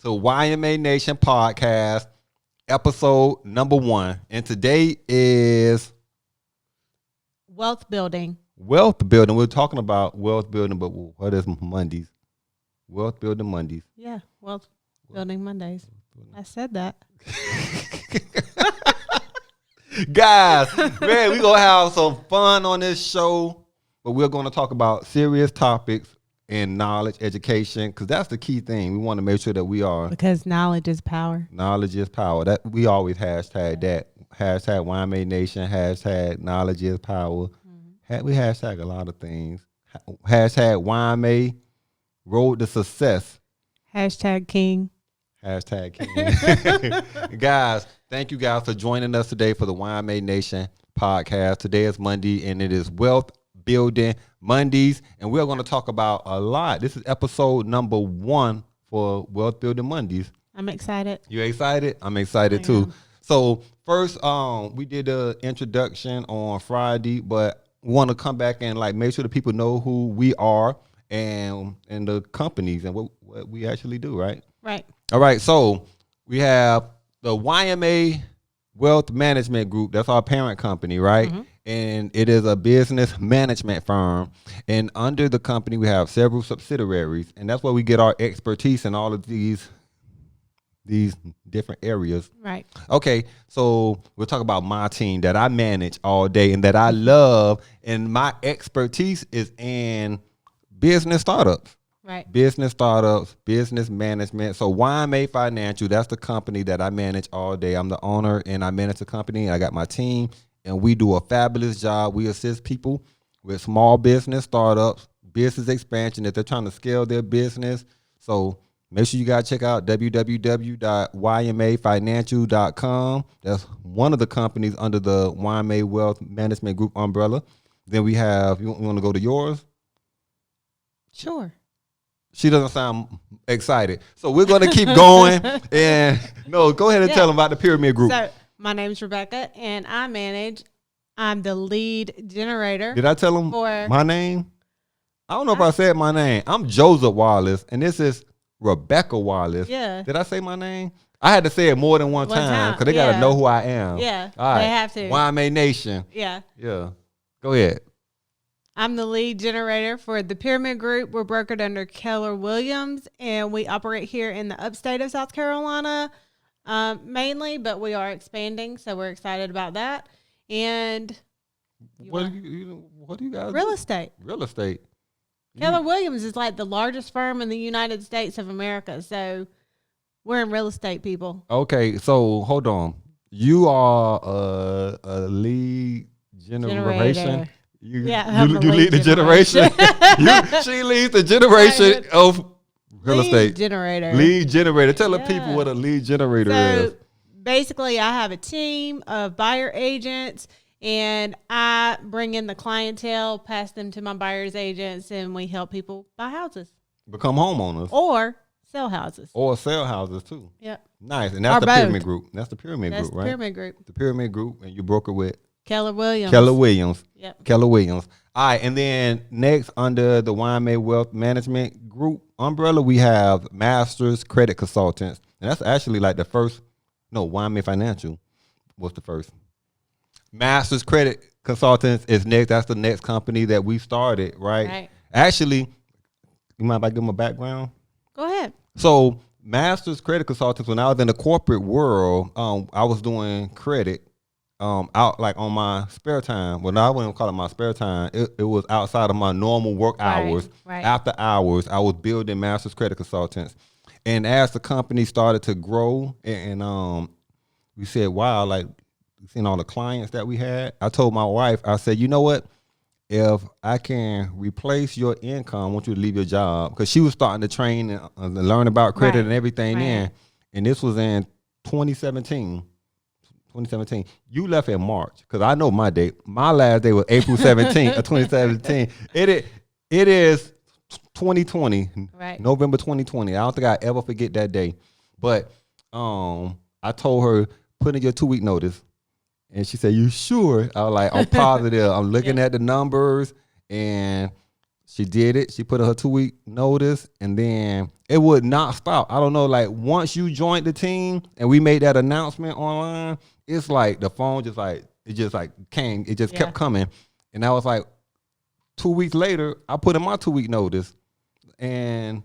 to YMA Nation podcast, episode number 1. And today is wealth building. Wealth building. We're talking about wealth building, but what is Mondays? Wealth building Mondays. Yeah, wealth building Mondays. I said that. Guys, man, we're going to have some fun on this show, but we're going to talk about serious topics and knowledge, education, because that's the key thing. We want to make sure that we are. Because knowledge is power. Knowledge is power. That we always hashtag that. Hashtag YMA Nation. Hashtag knowledge is power. Mm-hmm. We hashtag a lot of things. Hashtag YMA road to success. Hashtag king. Hashtag king. Guys, thank you guys for joining us today for the YMA Nation podcast. Today is Monday, and it is Wealth Building Mondays, and we're going to talk about a lot. This is episode number 1 for Wealth Building Mondays. I'm excited. You excited? I'm excited too. So first, we did the introduction on Friday, but we want to come back and make sure that people know who we are and the companies and what we actually do, right? Right. All right. So we have the YMA Wealth Management Group. That's our parent company, right? Mm-hmm. And it is a business management firm. And under the company, we have several subsidiaries. And that's where we get our expertise in all of these different areas. Right. Okay. So we'll talk about my team that I manage all day and that I love. And my expertise is in business startups. Right. Business startups, business management. So YMA Financial, that's the company that I manage all day. I'm the owner and I manage the company. I got my team and we do a fabulous job. We assist people with small business startups, business expansion if they're trying to scale their business. So make sure you guys check out www.ymafinancial.com. That's one of the companies under the YMA Wealth Management Group umbrella. Then we have, you want to go to yours? Sure. She doesn't sound excited. So we're going to keep going. And no, go ahead and tell them about the Pyramid Group. So my name's Rebecca, and I'm the lead generator. Did I tell them my name? I don't know if I said my name. I'm Joseph Wallace, and this is Rebecca Wallace. Yeah. Did I say my name? I had to say it more than one time because they got to know who I am. Yeah, all right. They have to. YMA Nation. Yeah. Yeah. Go ahead. I'm the lead generator for the Pyramid Group. We're brokered under Keller Williams, and we operate here in the upstate of South Carolina mainly, but we are expanding, so we're excited about that. And what do you guys Real do? estate. Real estate. Keller Williams is like the largest firm in the United States of America, so we're in real estate, people. Okay, so hold on. You are a lead generation. You lead the generation. She leads the generation of real estate. Lead generator. Tell the people what a lead generator is. Basically, I have a team of buyer agents, and I bring in the clientele, pass them to my buyer's agents, and we help people buy houses. Become homeowners. Or sell houses. Or sell houses, too. Yep. Nice. And that's the Pyramid Group. That's the Pyramid Group, right? Pyramid Group. The Pyramid Group, and you broker with? Keller Williams. Yep. Keller Williams. All right. And then next under the YMA Wealth Management Group umbrella, we have Masters Credit Consultants. And that's actually the first. No, YMA Financial was the first. Masters Credit Consultants is next. That's the next company that we started, right? Actually, you mind if I give them a background? Go ahead. So Masters Credit Consultants, when I was in the corporate world, I was doing credit. Out on my spare time. Well, no, I wouldn't call it my spare time. It was outside of my normal work hours. Right. After hours, I was building Masters Credit Consultants. And as the company started to grow and we said, wow, seeing all the clients that we had, I told my wife, I said, you know what? If I can replace your income, I want you to leave your job. Because she was starting to train and learn about credit and everything then. And this was in 2017. You left in March because I know my date. My last day was April 17th of 2017. It is 2020, right? November 2020. I don't think I ever forget that day. But I told her put in your 2-week notice, and she said, "You sure?" I was like, "I'm positive. I'm looking at the numbers," and She did it. She put her 2-week notice, and then it would not stop. I don't know, like once you joined the team and we made that announcement online, it's like the phone just like it just like came. It just kept coming, and I was like, 2 weeks later, I put in my 2-week notice, and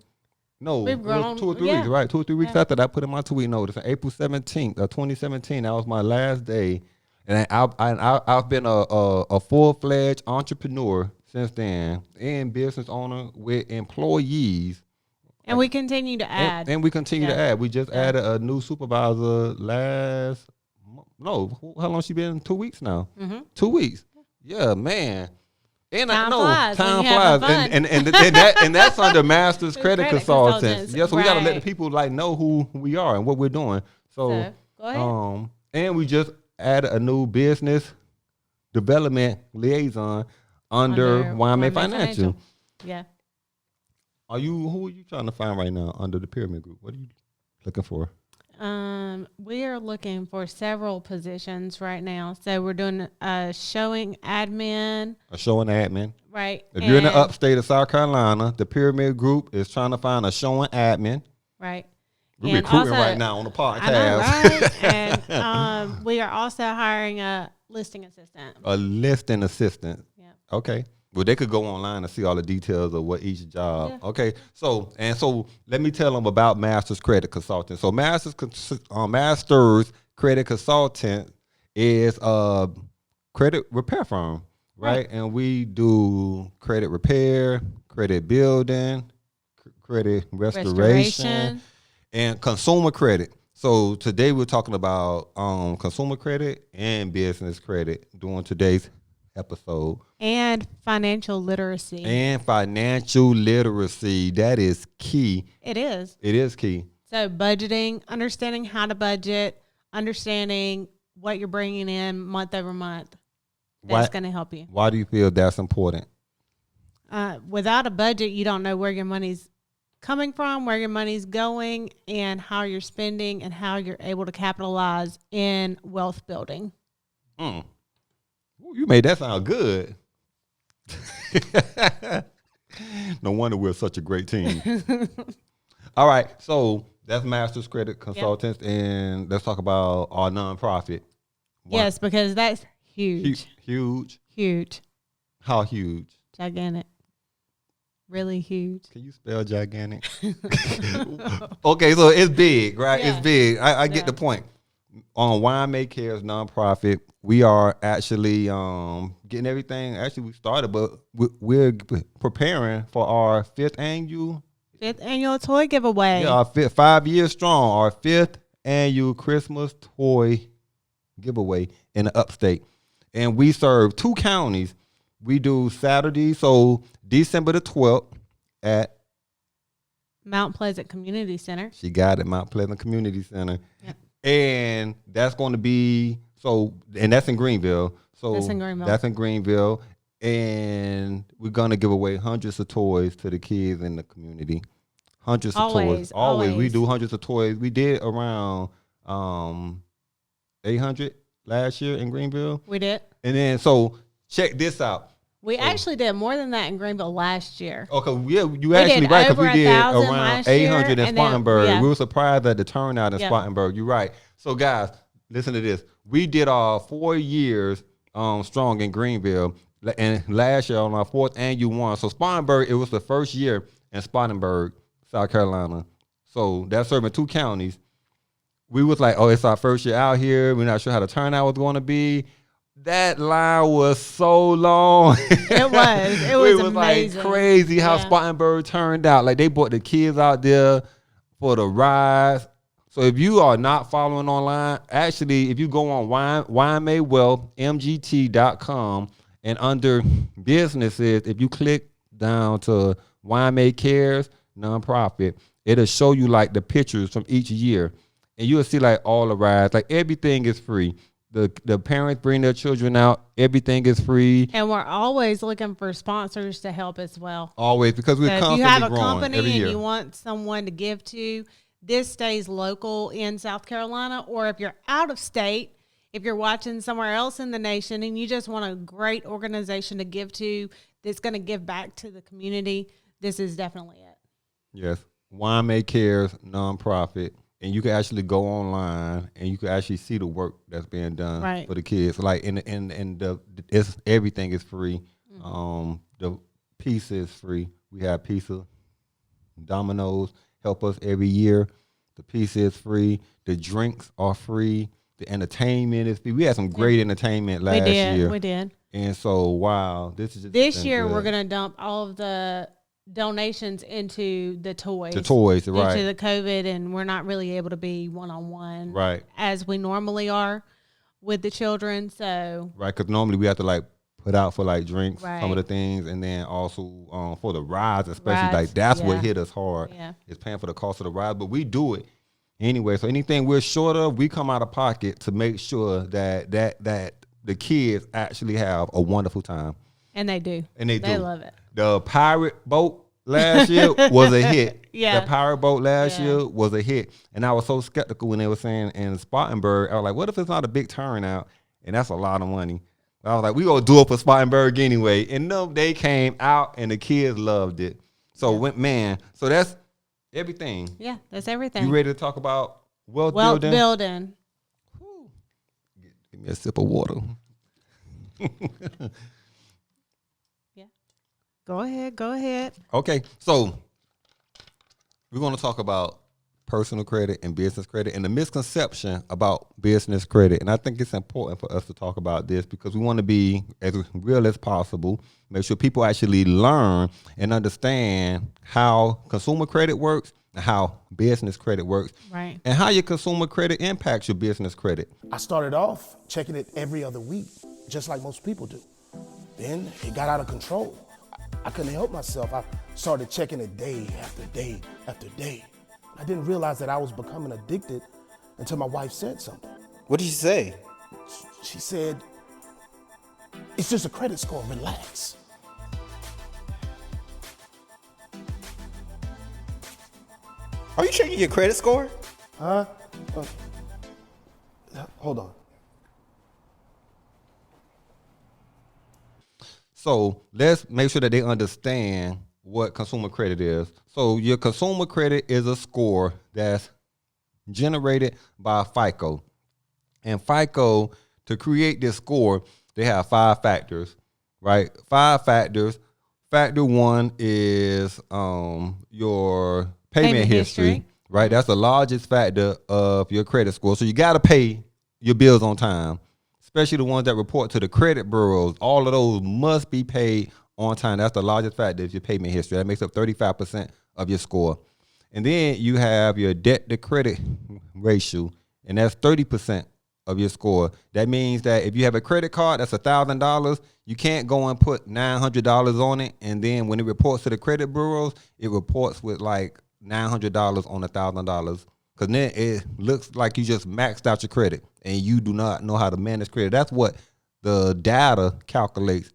no, We've grown, 2 or 3 weeks, right? 2 or 3 weeks after that, I put in my 2-week notice. On April 17th of 2017, that was my last day, and I've been a full-fledged entrepreneur since then, and business owner with employees. And we continue to add. And we continue to add. We just added a new supervisor how long she been? 2 weeks now. 2 weeks. Yeah, man. And time flies. And that's under Masters Credit Consultants. Yeah, so we got to let the people like know who we are and what we're doing. So go ahead. And we just added a new business development liaison under YMA Financial. Yeah. Who are you trying to find right now under the pyramid group? What are you looking for? We are looking for several positions right now. So we're doing a showing admin. Right. If you're in the upstate of South Carolina, the pyramid group is trying to find a showing admin. Right. We're recruiting right now on the podcast. I know, right? And we are also hiring a listing assistant. A listing assistant. Yeah. Okay. Well, they could go online and see all the details of what each job. Yeah. Okay. So let me tell them about Masters Credit Consultant. So Masters Credit Consultant is a credit repair firm, right? And we do credit repair, credit building, credit restoration, and consumer credit. So today we're talking about consumer credit and business credit during today's episode. And financial literacy. That is key. It is. It is key. So budgeting, understanding how to budget, understanding what you're bringing in month over month. That's going to help you. Why do you feel that's important? Without a budget, you don't know where your money's coming from, where your money's going, and how you're spending and how you're able to capitalize in wealth building. Ooh, you made that sound good. No wonder we're such a great team. All right, so that's Masters Credit Consultants, and let's talk about our nonprofit. Yes, because that's huge. Huge. How huge? Gigantic. Really huge. Can you spell gigantic? Okay, so it's big, right? Yeah. It's big. I get the point. On YMA Cares nonprofit, we are actually getting everything. Actually, we started, but we're preparing for our fifth annual toy giveaway. Yeah, our 5 years strong. Our 5th annual Christmas toy giveaway in the upstate, and we serve 2 counties. We do Saturday, so December the 12th at Mount Pleasant Community Center. She got it, Mount Pleasant Community Center. Yep. And that's going to be and that's in Greenville. So that's in Greenville. And we're going to give away hundreds of toys to the kids in the community. Hundreds of toys. Always. We do hundreds of toys. We did around 800 last year in Greenville. We did. And then, so check this out. We actually did more than that in Greenville last year. Okay, yeah, you actually right, because we did around 800 in Spartanburg. Yeah. We were surprised at the turnout in Spartanburg. You're right. So guys, listen to this. We did our 4 years strong in Greenville, and last year on our 4th annual one. So Spartanburg, it was the first year in Spartanburg, South Carolina. So that's serving 2 counties. We was like, oh, it's our first year out here. We're not sure how the turnout was going to be. That line was so long. It was amazing. Like crazy how Spartanburg turned out. Like they brought the kids out there for the rides. So if you are not following online, actually, if you go on YMAWealthMGT.com and under businesses, if you click down to YMA Cares nonprofit, it'll show you like the pictures from each year. And you'll see like all the rides. Like everything is free. The parents bring their children out. Everything is free. And we're always looking for sponsors to help as well. Always, because we're constantly growing every year. If you have a company and you want someone to give to, this stays local in South Carolina. Or if you're out of state, if you're watching somewhere else in the nation and you just want a great organization to give to, that's going to give back to the community, this is definitely it. Yes. YMA Cares nonprofit. And you can actually go online and you can actually see the work that's being done for the kids. Like everything is free. The pizza is free. We have pizza. Domino's help us every year. The pizza is free. The drinks are free. The entertainment is free. We had some great entertainment last year. We did. And so, wow, this is just this year good. We're gonna dump all of the donations into the toys. The toys, right? Due to the COVID, and we're not really able to be one-on-one, right, as we normally are with the children. So, right, because normally we have to like put out for like drinks, some of the things, and then also for the rides, especially like that's what hit us hard. Yeah, is paying for the cost of the ride, but we do it anyway. So anything we're short of, we come out of pocket to make sure that the kids actually have a wonderful time. And they do. And they do. They love it. The pirate boat last year was a hit. Yeah. The pirate boat last year was a hit. And I was so skeptical when they were saying in Spartanburg, I was like, what if it's not a big turnout? And that's a lot of money. I was like, we gonna do it for Spartanburg anyway. And no, they came out and the kids loved it. So so that's everything. Yeah, that's everything. You ready to talk about wealth building? Give me a sip of water. Go ahead. Okay, so we're going to talk about personal credit and business credit and the misconception about business credit. And I think it's important for us to talk about this because we want to be as real as possible, make sure people actually learn and understand how consumer credit works and how business credit works, right? And how your consumer credit impacts your business credit. I started off checking it every other week, just like most people do. Then it got out of control. I couldn't help myself. I started checking it day after day after day. I didn't realize that I was becoming addicted until my wife said something. What did she say? She said, it's just a credit score, relax. Are you checking your credit score? Huh? Hold on. So let's make sure that they understand what consumer credit is. So your consumer credit is a score that's generated by FICO. And FICO, to create this score, they have 5 factors, right? 5 factors. Factor 1 is your payment history, right? That's the largest factor of your credit score. So you got to pay your bills on time, especially the ones that report to the credit bureaus. All of those must be paid on time. That's the largest factor is your payment history. That makes up 35% of your score. And then you have your debt to credit ratio, and that's 30% of your score. That means that if you have a credit card that's $1,000, you can't go and put $900 on it, and then when it reports to the credit bureaus, it reports with like $900 on $1,000. Because then it looks like you just maxed out your credit and you do not know how to manage credit. That's what the data calculates.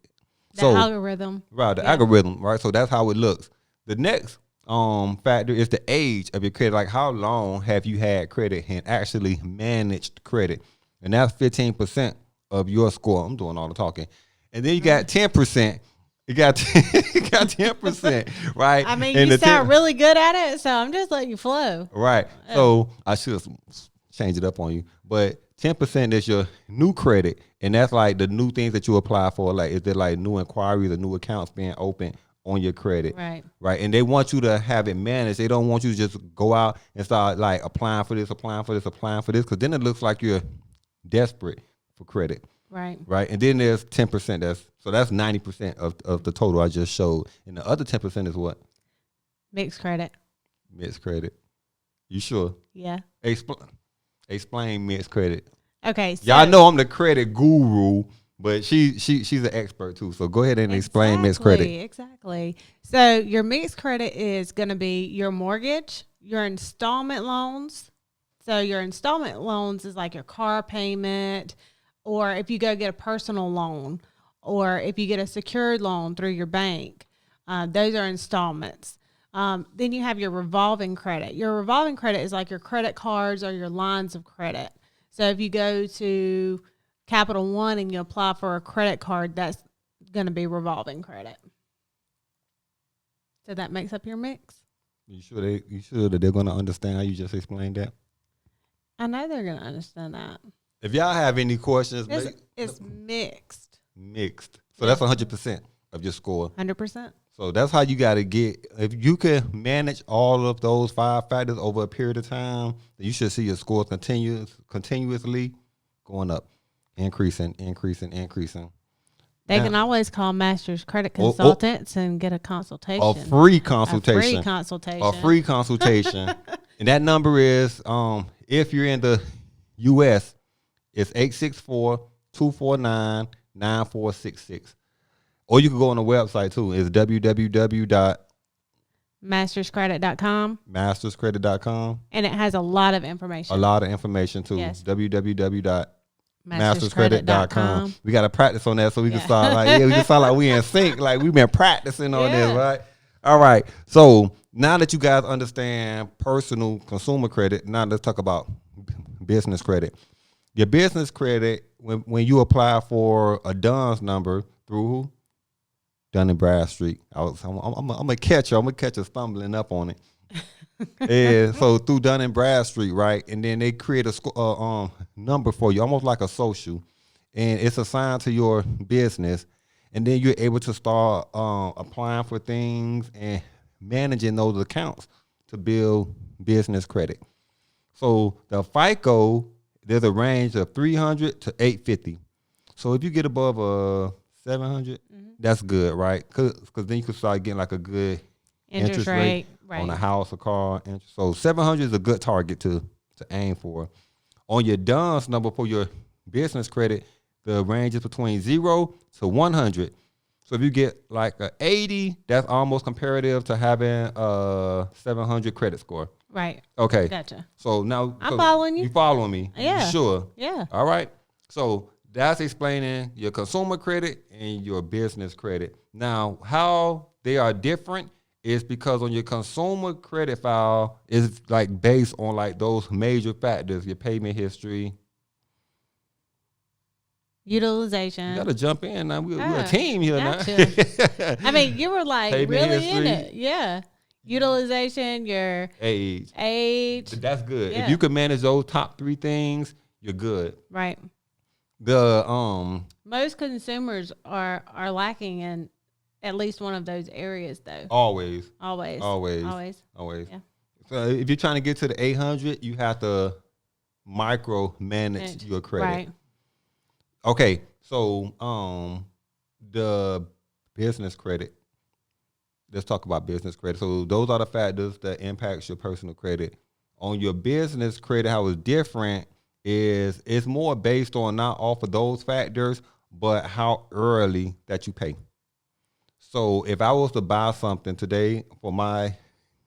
The algorithm. Right, the algorithm, right? So that's how it looks. The next factor is the age of your credit. Like how long have you had credit and actually managed credit? And that's 15% of your score. I'm doing all the talking. And then you got 10%. You got 10%, right? I mean, you sound really good at it, so I'm just letting you flow. Right. So I should change it up on you. But 10% is your new credit, and that's like the new things that you apply for. Like, is there like new inquiries or new accounts being opened on your credit? Right. Right. And they want you to have it managed. They don't want you to just go out and start like applying for this, because then it looks like you're desperate for credit. Right. Right. And then there's 10%. That's 90% of the total I just showed. And the other 10% is what? Mixed credit. Mixed credit. You sure? Yeah. Explain mixed credit. Okay. So y'all know I'm the credit guru, but she's an expert too. So go ahead and explain mixed credit. Exactly. So your mixed credit is going to be your mortgage, your installment loans. So your installment loans is like your car payment, or if you go get a personal loan, or if you get a secured loan through your bank, those are installments. Then you have your revolving credit. Your revolving credit is like your credit cards or your lines of credit. So if you go to Capital One and you apply for a credit card, that's going to be revolving credit. So that makes up your mix. You sure that they're gonna understand how you just explained that? I know they're gonna understand that. If y'all have any questions, It's mixed. mixed. So that's 100% of your score. 100%. So that's how you got to get. If you can manage all of those 5 factors over a period of time, then you should see your score continuously going up, increasing. They can always call Masters Credit Consultants and get a consultation. A free consultation. A free consultation. And that number is, if you're in the U.S., it's 864-249-9466. Or you can go on the website too. It's www.masterscredit.com. Masterscredit.com. And it has a lot of information. A lot of information too. Yes. www.masterscredit.com. We got to practice on that so we can start we can sound like we in sync. Like we've been practicing on this, right? All right. So now that you guys understand personal consumer credit, now let's talk about business credit. Your business credit, when you apply for a DUNS number through who? Dun and Bradstreet. I'm gonna catch you. I'm gonna catch you stumbling up on it. Yeah, so through Dun and Bradstreet, right? And then they create a number for you, almost like a social, and it's assigned to your business. And then you're able to start applying for things and managing those accounts to build business credit. So the FICO, there's a range of 300 to 850. So if you get above 700, that's good, right? Because then you can start getting like a good interest rate on a house, a car. So 700 is a good target to aim for. On your DUNS number for your business credit, the range is between 0 to 100. So if you get like a 80, that's almost comparative to having a 700 credit score. Right. Okay. Gotcha. So now I'm following you. You following me? Yeah. You sure? Yeah. All right. So that's explaining your consumer credit and your business credit. Now, how they are different is because on your consumer credit file is like based on like those major factors, your payment history. Utilization. You got to jump in now. We're a team here now. I mean, you were like payment really history. in it. Yeah. Utilization, your age. That's good. Yeah. If you can manage those top 3 things, you're good. Right. Most consumers are lacking in at least one of those areas, though. Always. Yeah. So if you're trying to get to the 800, you have to micro manage your credit. Right. Okay. So the business credit. Let's talk about business credit. So those are the factors that impacts your personal credit. On your business credit, how it's different is it's more based on not off of those factors, but how early that you pay. So if I was to buy something today for my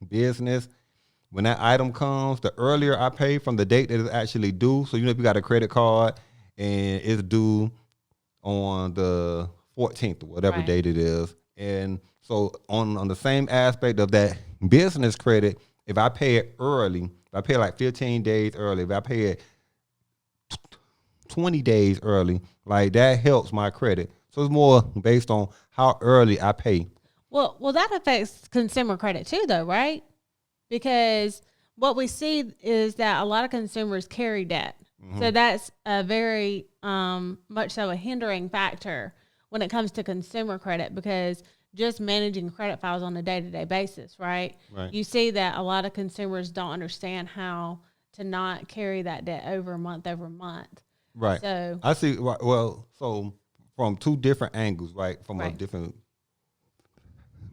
business, when that item comes, the earlier I pay from the date that it's actually due. So if you got a credit card and it's due on the 14th or whatever date it is. And so on the same aspect of that business credit, if I pay it early, if I pay like 15 days early, if I pay it 20 days early, like that helps my credit. So it's more based on how early I pay. Well, that affects consumer credit too, though, right? Because what we see is that a lot of consumers carry debt. Mm-hmm. So that's a very much so a hindering factor when it comes to consumer credit, because just managing credit files on a day-to-day basis, right? You see that a lot of consumers don't understand how to not carry that debt over month. Right. So I see. Well, so from 2 different angles, right? From a different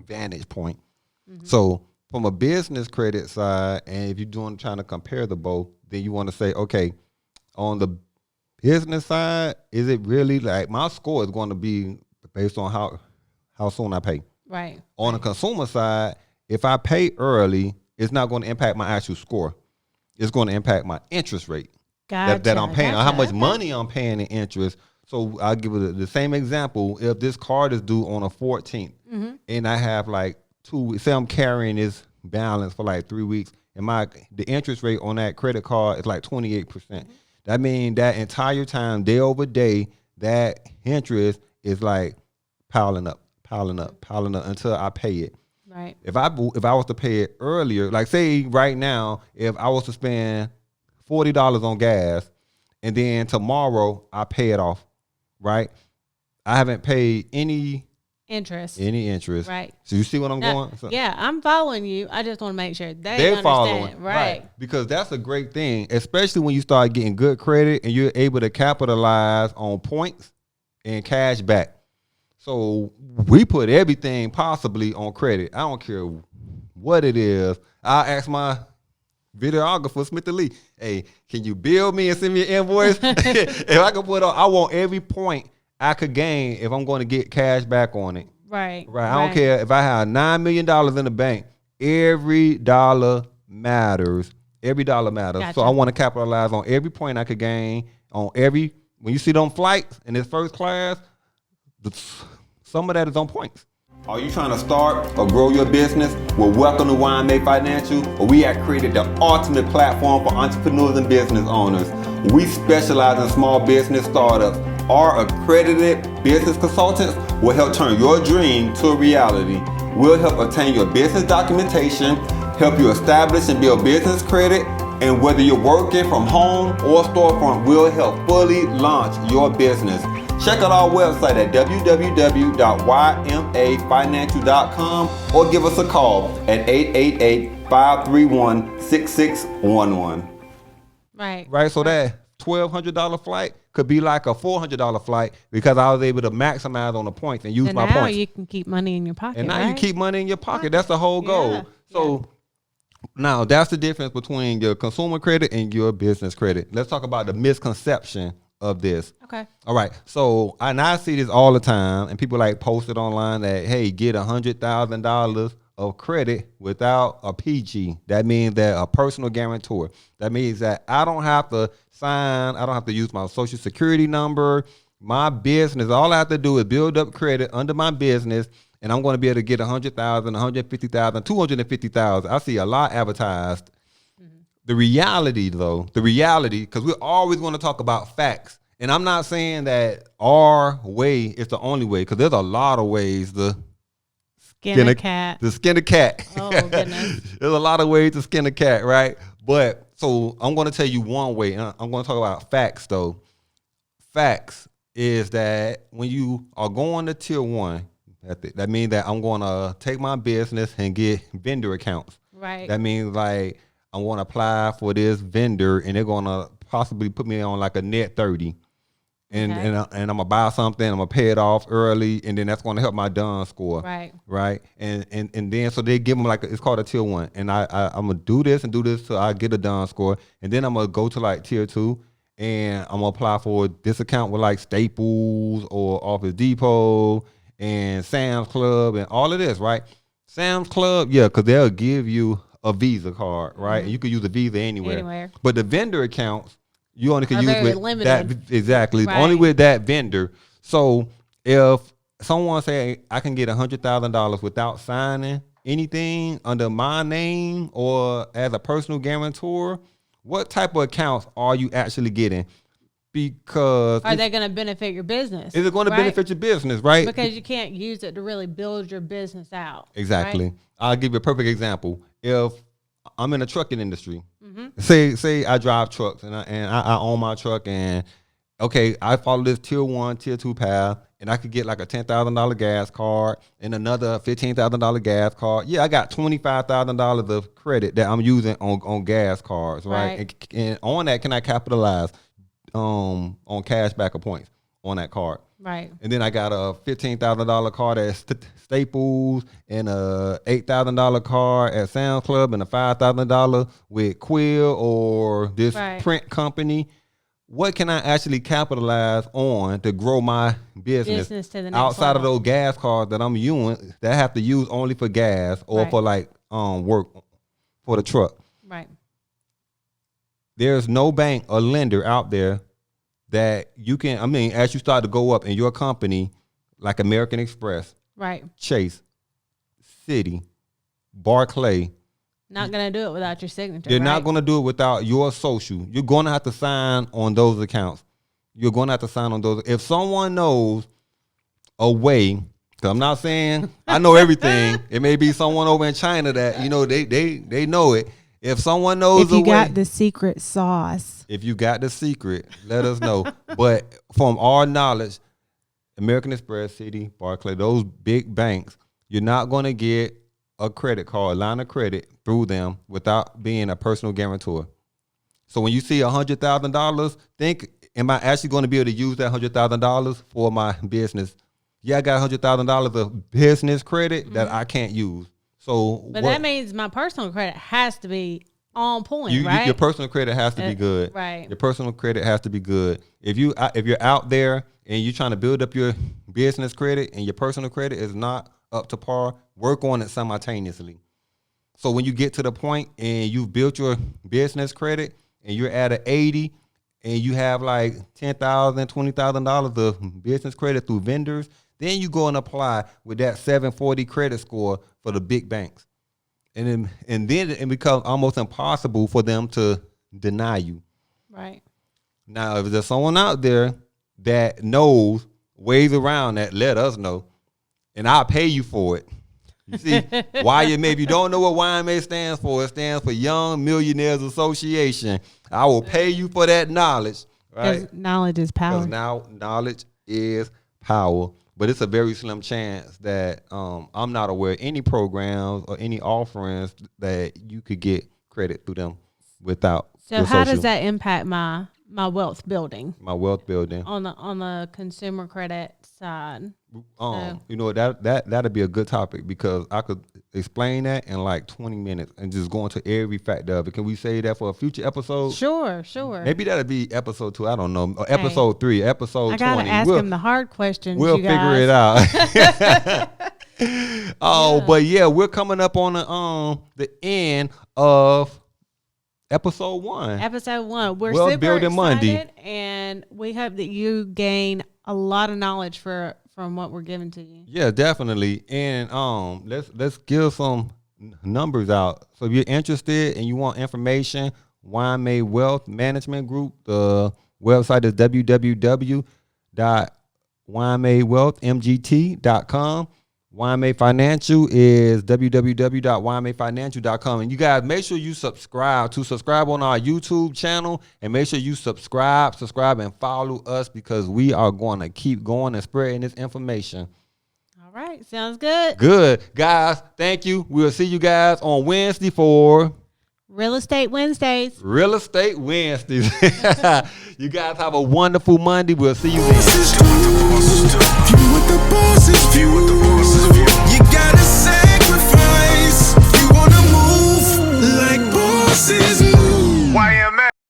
vantage point. Mm-hmm. So from a business credit side, and if you're trying to compare the both, then you want to say, okay, on the business side, is it really like my score is going to be based on how soon I pay? Right. On the consumer side, if I pay early, it's not going to impact my actual score. It's going to impact my interest rate that I'm paying, how much money I'm paying in interest. So I'll give it the same example. If this card is due on a 14th and I have like 2 weeks, say I'm carrying this balance for like 3 weeks, and the interest rate on that credit card is like 28%. That means that entire time, day over day, that interest is like piling up until I pay it. Right. If I was to pay it earlier, like say right now, if I was to spend $40 on gas, and then tomorrow I pay it off, right? I haven't paid any interest. Right. So you see what I'm going? So yeah, I'm following you. I just want to make sure they're understand. Following. Right. Because that's a great thing, especially when you start getting good credit and you're able to capitalize on points and cash back. So we put everything possibly on credit. I don't care what it is. I ask my videographer, Smith Lee, hey, can you bill me and send me an invoice? If I can put on, I want every point I could gain if I'm going to get cash back on it. Right. I don't care if I have $9 million in the bank. Every dollar matters. Every dollar matters. Gotcha. So I want to capitalize on every point I could gain on every. When you see them flights in this first class, some of that is on points. Are you trying to start or grow your business? Well, welcome to YMA Financial, where we have created the ultimate platform for entrepreneurs and business owners. We specialize in small business startups. Our accredited business consultants will help turn your dream to a reality. We'll help obtain your business documentation, help you establish and build business credit, and whether you're working from home or storefront, we'll help fully launch your business. Check out our website at www.ymafinancial.com or give us a call at 888-531-6611. Right, so that $1,200 flight could be like a $400 flight because I was able to maximize on the points and use my points. Now you can keep money in your pocket. And now you keep money in your pocket. That's the whole goal. Yeah. So now that's the difference between your consumer credit and your business credit. Let's talk about the misconception of this. Okay. All right. So I see this all the time, and people like post it online that, hey, get $100,000 of credit without a PG. That means that a personal guarantor. That means that I don't have to sign. I don't have to use my social security number, my business. All I have to do is build up credit under my business, and I'm going to be able to get $100,000, $150,000, $250,000. I see a lot advertised. The reality, because we're always going to talk about facts. And I'm not saying that our way is the only way, because there's a lot of ways to skin a cat. To skin a cat. Oh, goodness. There's a lot of ways to skin a cat, right? But so I'm going to tell you one way. And I'm going to talk about facts, though. Facts is that when you are going to tier one, that means that I'm going to take my business and get vendor accounts. Right. That means like I'm going to apply for this vendor, and they're going to possibly put me on like a net 30. And I'm going to buy something, I'm going to pay it off early, and then that's going to help my DUN score. Right. And then so they give them like, it's called a tier one. And I'm going to do this till I get a DUN score. And then I'm going to go to like tier two, and I'm going to apply for this account with like Staples or Office Depot and Sam's Club and all of this, right? Sam's Club, yeah, because they'll give you a Visa card, right? And you can use a Visa anywhere. But the vendor accounts, you only can use with limited. That. Exactly. Right. Only with that vendor. So if someone say I can get $100,000 without signing anything under my name or as a personal guarantor, what type of accounts are you actually getting? Because are they going to benefit your business? Is it going to benefit your business, right? Because you can't use it to really build your business out. Exactly. Right? I'll give you a perfect example. If I'm in the trucking industry, say I drive trucks and I own my truck, and okay, I follow this tier one, tier two path, and I could get like a $10,000 gas card and another $15,000 gas card. Yeah, I got $25,000 of credit that I'm using on gas cards, right? And on that, can I capitalize on cash back of points on that card? Right. And then I got a $15,000 card at Staples and a $8,000 card at Sam's Club and a $5,000 with Quill or this print company. What can I actually capitalize on to grow my business to the next outside level. of those gas cards that I'm using that I have to use only for gas or for like work for the truck? Right. There's no bank or lender out there that you can, as you start to go up in your company, like American Express, Chase, Citi, Barclay. Not going to do it without your signature. They're not going to do it without your social. You're going to have to sign on those accounts. You're going to have to sign on those. If someone knows a way 'Cause I'm not saying I know everything. It may be someone over in China that they know it. If someone knows If you the way, got the secret sauce. if you got the secret, let us know. But from our knowledge, American Express, Citi, Barclays, those big banks, you're not going to get a credit card, line of credit through them without being a personal guarantor. So when you see $100,000, think, am I actually going to be able to use that $100,000 for my business? Yeah, I got $100,000 of business credit that I can't use. So, But that means my personal credit has to be on point, right? Your personal credit has to be good. Right. Your personal credit has to be good. If you're out there and you're trying to build up your business credit and your personal credit is not up to par, work on it simultaneously. So when you get to the point and you've built your business credit and you're at an 80 and you have like $10,000, $20,000 of business credit through vendors, then you go and apply with that 740 credit score for the big banks. And then it becomes almost impossible for them to deny you. Right. Now, if there's someone out there that knows ways around that, let us know. And I'll pay you for it. You see, YMA, if you don't know what YMA stands for, it stands for Young Millionaires Association. I will pay you for that knowledge. Right? Knowledge is power. Because now knowledge is power. But it's a very slim chance that I'm not aware of any programs or any offerings that you could get credit through them without. So how does that impact my wealth building? My wealth building on the consumer credit side. You know, that'd be a good topic because I could explain that in like 20 minutes and just go into every factor of it. Can we say that for a future episode? Sure. Maybe that'd be episode 2. I don't know. Or episode 3, episode 20. I gotta ask him the hard questions. We'll figure it out. But yeah, we're coming up on the end of episode 1. We're Wealth super Building excited, Monday. and we hope that you gain a lot of knowledge from what we're giving to you. Yeah, definitely. And let's give some numbers out. So if you're interested and you want information, YMA Wealth Management Group, the website is www.ymawealthmgt.com. YMA Financial is www.ymafinancial.com. And you guys, make sure you subscribe on our YouTube channel, and make sure you subscribe and follow us because we are going to keep going and spreading this information. All right. Sounds good. Good. Guys, thank you. We'll see you guys on Wednesday for Real Estate Wednesdays. You guys have a wonderful Monday. We'll see you then.